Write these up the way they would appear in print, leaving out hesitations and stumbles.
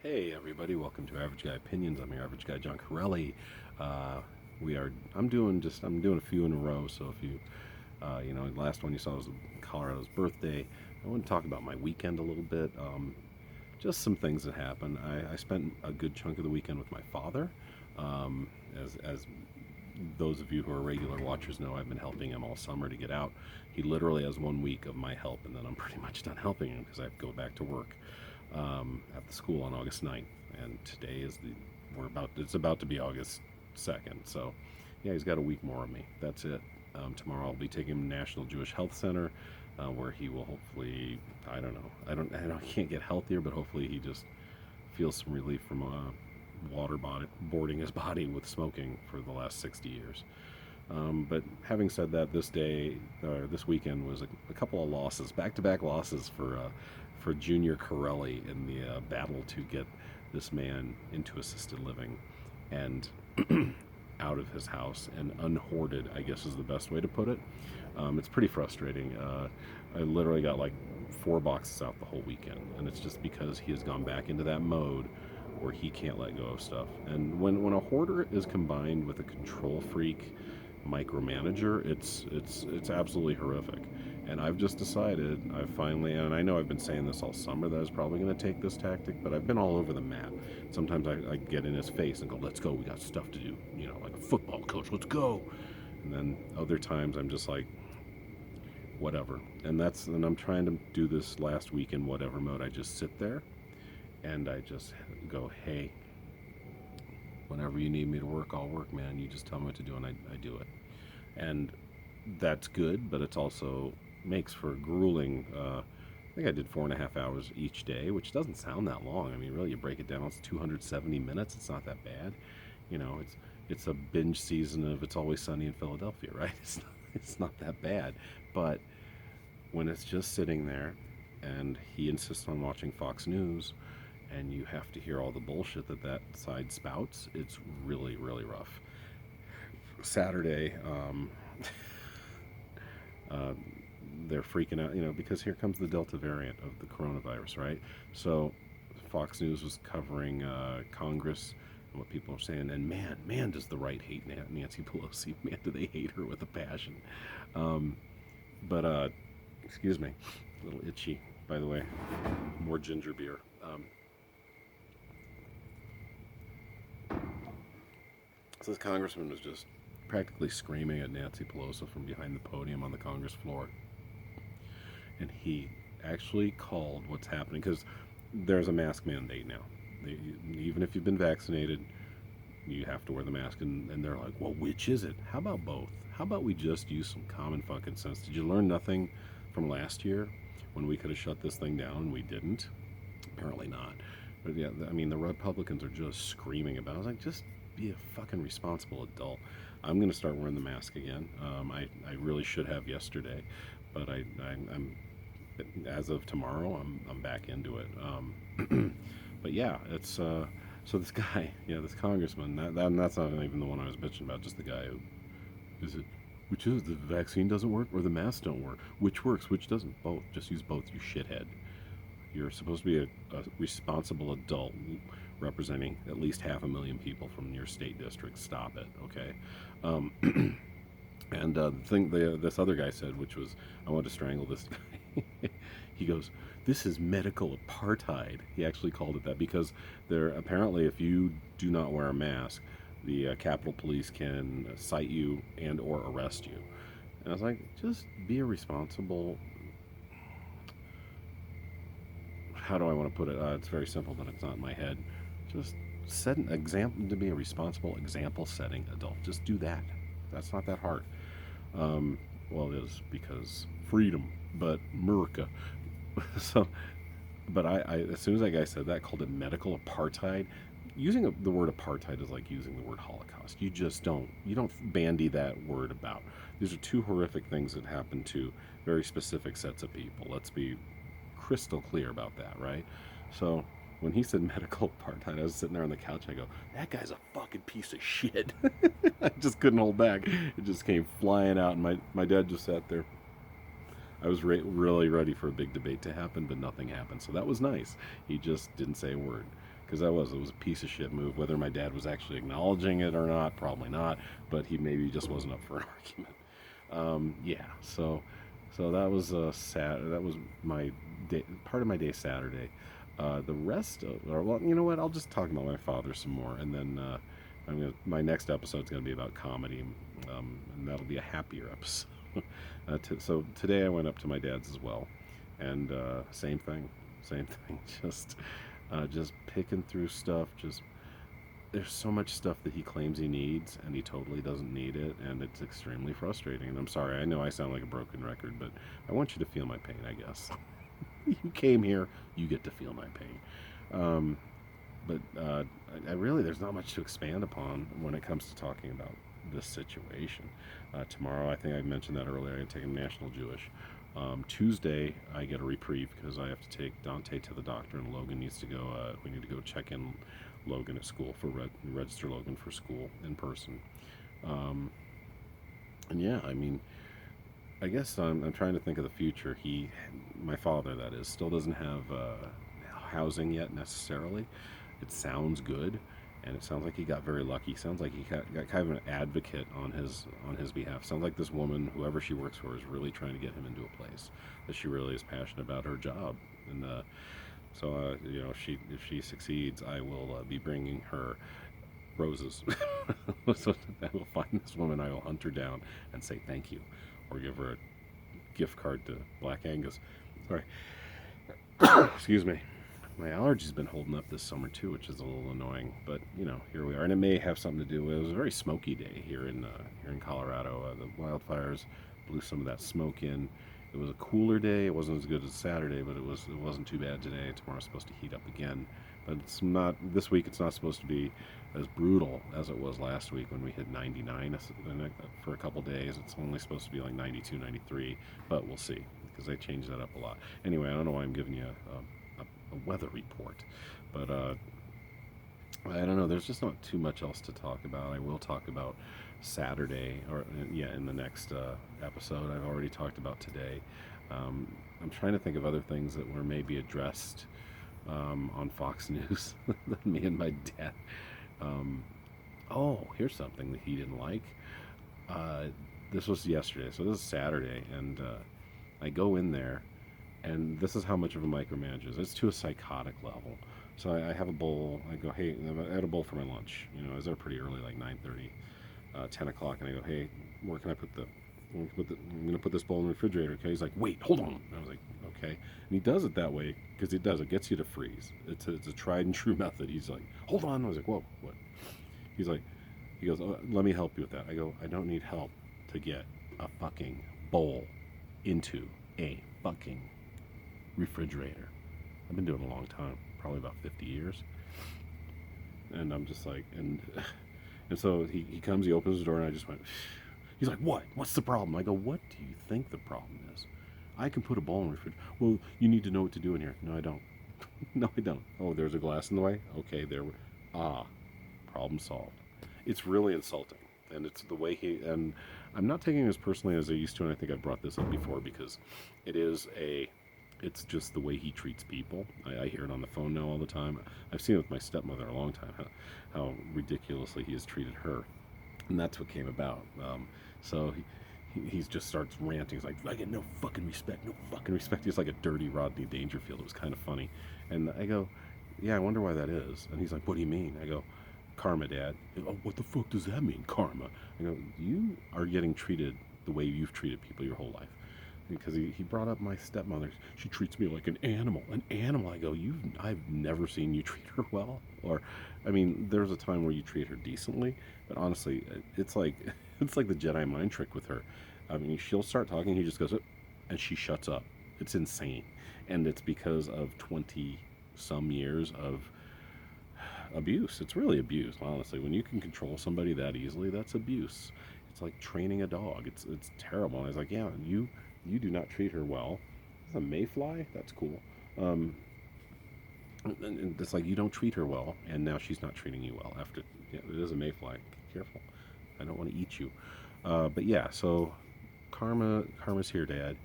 Hey everybody, welcome to Average Guy Opinions. I'm your average guy, John Corelli. Uh, I'm doing a few in a row. So if the last one you saw was Colorado's birthday. I want to talk about my weekend a little bit. Just some things that happened. I spent a good chunk of the weekend with my father. Um, as those of you who are regular watchers know, I've been helping him all summer to get out. He literally has 1 week of my help, and then I'm pretty much done helping him because I have to go back to work at the school on August 9th. And today is it's about to be August 2nd. So, yeah, he's got a week more of me. That's it. Tomorrow I'll be taking him to National Jewish Health Center, where he will hopefully, I don't know, I know he can't get healthier, but hopefully he just feels some relief from boarding his body with smoking for the last 60 years. But having said that, this weekend was a couple of losses, back-to-back losses for Junior Corelli in the battle to get this man into assisted living and out of his house and unhoarded, I guess is the best way to put it. It's pretty frustrating. I literally got like 4 boxes out the whole weekend, and it's just because he has gone back into that mode where he can't let go of stuff. And when a hoarder is combined with a control freak micromanager, it's absolutely horrific. And I've just decided, and I know I've been saying this all summer, that I was probably going to take this tactic, but I've been all over the map. Sometimes I get in his face and go, let's go, we got stuff to do, like a football coach, let's go. And then other times I'm just like, whatever. And I'm trying to do this last week in whatever mode. I just sit there and I just go, hey, whenever you need me to work, I'll work, man. You just tell me what to do, and I do it. And that's good, but it's also makes for grueling. I think I did 4.5 hours each day, which doesn't sound that long. I mean, really, you break it down, it's 270 minutes. It's not that bad. It's a binge season of It's Always Sunny in Philadelphia, right? It's not that bad. But when it's just sitting there, and he insists on watching Fox News, and you have to hear all the bullshit that side spouts, it's really, really rough. Saturday, uh, they're freaking out, because here comes the Delta variant of the coronavirus, right? So Fox News was covering Congress and what people are saying, and man, does the right hate Nancy Pelosi. Man, do they hate her with a passion. Um, but excuse me, a little itchy, by the way. More ginger beer. So this congressman was just practically screaming at Nancy Pelosi from behind the podium on the Congress floor. And he actually called what's happening, because there's a mask mandate now. Even if you've been vaccinated, you have to wear the mask. And they're like, well, which is it? How about both? How about we just use some common fucking sense? Did you learn nothing from last year when we could have shut this thing down and we didn't? Apparently not. But yeah, I mean, the Republicans are just screaming about it. I was like, just be a fucking responsible adult. I'm going to start wearing the mask again. I really should have yesterday, but I'm as of tomorrow, I'm back into it. But yeah, it's so this guy, yeah, this congressman. That's not even the one I was bitching about. Just the guy who is it. Which is the vaccine doesn't work or the masks don't work? Which works? Which doesn't? Both. Just use both, you shithead. You're supposed to be a responsible adult representing at least 500,000 people from your state district. Stop it, okay? Um, and the thing this other guy said, which was, I want to strangle this guy. He goes, "This is medical apartheid." He actually called it that because there apparently, if you do not wear a mask, the Capitol Police can cite you and or arrest you. And I was like, just be a responsible. How do I want to put it? It's very simple, but it's not in my head. Just set an example to be a responsible example-setting adult. Just do that. That's not that hard. Well, it is because freedom, but America. So, but I as soon as that guy said that, called it medical apartheid. Using the word apartheid is like using the word Holocaust. You don't bandy that word about. These are two horrific things that happen to very specific sets of people. Let's be crystal clear about that, right? So when he said medical apartheid, I was sitting there on the couch. I go, that guy's a fucking piece of shit. I just couldn't hold back. It just came flying out, and my dad just sat there. I was really ready for a big debate to happen, but nothing happened. So that was nice. He just didn't say a word. because it was a piece of shit move. Whether my dad was actually acknowledging it or not, probably not, but he maybe just wasn't up for an argument. Yeah, so that was that was my day, part of my day Saturday. The rest of, or well, you know what? I'll just talk about my father some more, and then my next episode is gonna be about comedy, and that'll be a happier episode. So today I went up to my dad's as well, and same thing. Just picking through stuff. Just there's so much stuff that he claims he needs, and he totally doesn't need it, and it's extremely frustrating. And I'm sorry, I know I sound like a broken record, but I want you to feel my pain, I guess. You came here, you get to feel my pain. But I really, there's not much to expand upon when it comes to talking about this situation. Tomorrow, I think I mentioned that earlier, I'm taking National Jewish. Tuesday, I get a reprieve because I have to take Dante to the doctor, and Logan needs to go. We need to go check in Logan at school for register Logan for school in person. Um, and yeah, I mean, I guess I'm trying to think of the future. My father, that is, still doesn't have housing yet necessarily. It sounds good, and it sounds like he got very lucky. Sounds like he got kind of an advocate on his behalf. Sounds like this woman, whoever she works for, is really trying to get him into a place that she really is passionate about her job. And so if she succeeds, I will be bringing her roses. So I will find this woman, I will hunt her down and say thank you, or give her a gift card to Black Angus. Sorry. Excuse me. My allergies been holding up this summer too, which is a little annoying. But here we are, and it may have something to do with. It was a very smoky day here in Colorado. The wildfires blew some of that smoke in. It was a cooler day. It wasn't as good as Saturday, but it wasn't too bad today. Tomorrow's supposed to heat up again, but it's not this week. It's not supposed to be as brutal as it was last week when we hit 99 for a couple days. It's only supposed to be like 92, 93, but we'll see because they changed that up a lot. Anyway, I don't know why I'm giving you a weather report, but I don't know. There's just not too much else to talk about. I will talk about Saturday, or in the next episode. I've already talked about today. I'm trying to think of other things that were maybe addressed on Fox News than me and my dad. Here's something that he didn't like. This was yesterday, so this is Saturday, and I go in there, and this is how much of a micromanager is. It's to a psychotic level. So I have a bowl. I go, hey, I had a bowl for my lunch. I was there pretty early, like 9:30, 10 o'clock, and I go, hey, where can I put I'm going to put this bowl in the refrigerator. Okay, he's like, wait, hold on. And I was like, okay, and he does it that way because it gets you to freeze. It's a tried and true method. He's like, hold on. I was like, whoa, what? He goes, let me help you with that. I go, I don't need help to get a fucking bowl into a fucking refrigerator. I've been doing it a long time, probably about 50 years. And I'm just like, and so he comes, he opens the door, and I just went, he's like, what? What's the problem? I go, what do you think the problem is? I can put a bowl in the refrigerator. Well, you need to know what to do in here. No, I don't. No, I don't. Oh, there's a glass in the way? Okay, problem solved. It's really insulting. And it's the way and I'm not taking it as personally as I used to, and I think I've brought this up before, because it's just the way he treats people. I hear it on the phone now all the time. I've seen it with my stepmother a long time, how ridiculously he has treated her. And that's what came about. So he just starts ranting. He's like, I get no fucking respect. He's like a dirty Rodney Dangerfield. It was kind of funny. And I go, yeah, I wonder why that is. And he's like, what do you mean? I go, karma, Dad. Oh, what the fuck does that mean, karma? I go, you are getting treated the way you've treated people your whole life. Because he brought up my stepmother. She treats me like an animal. An animal. I go, I've never seen you treat her well. Or, I mean, there's a time where you treat her decently, but honestly, it's like the Jedi mind trick with her. I mean, she'll start talking, he just goes, and she shuts up. It's insane. And it's because of 20 some years of abuse. It's really abuse, honestly. When you can control somebody that easily, that's abuse. It's like training a dog. It's terrible. And I was like, yeah, you do not treat her well. Is a mayfly? That's cool. And it's like, you don't treat her well, and now she's not treating you well. After, yeah, it is a mayfly. Be careful. I don't want to eat you. But yeah, so karma's here, Dad.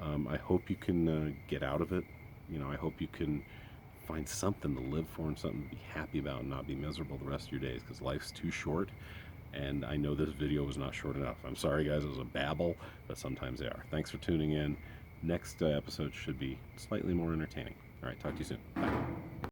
I hope you can get out of it. I hope you can find something to live for and something to be happy about and not be miserable the rest of your days, because life's too short. And I know this video was not short enough. I'm sorry, guys, it was a babble, but sometimes they are. Thanks for tuning in. Next episode should be slightly more entertaining. All right, talk to you soon. Bye.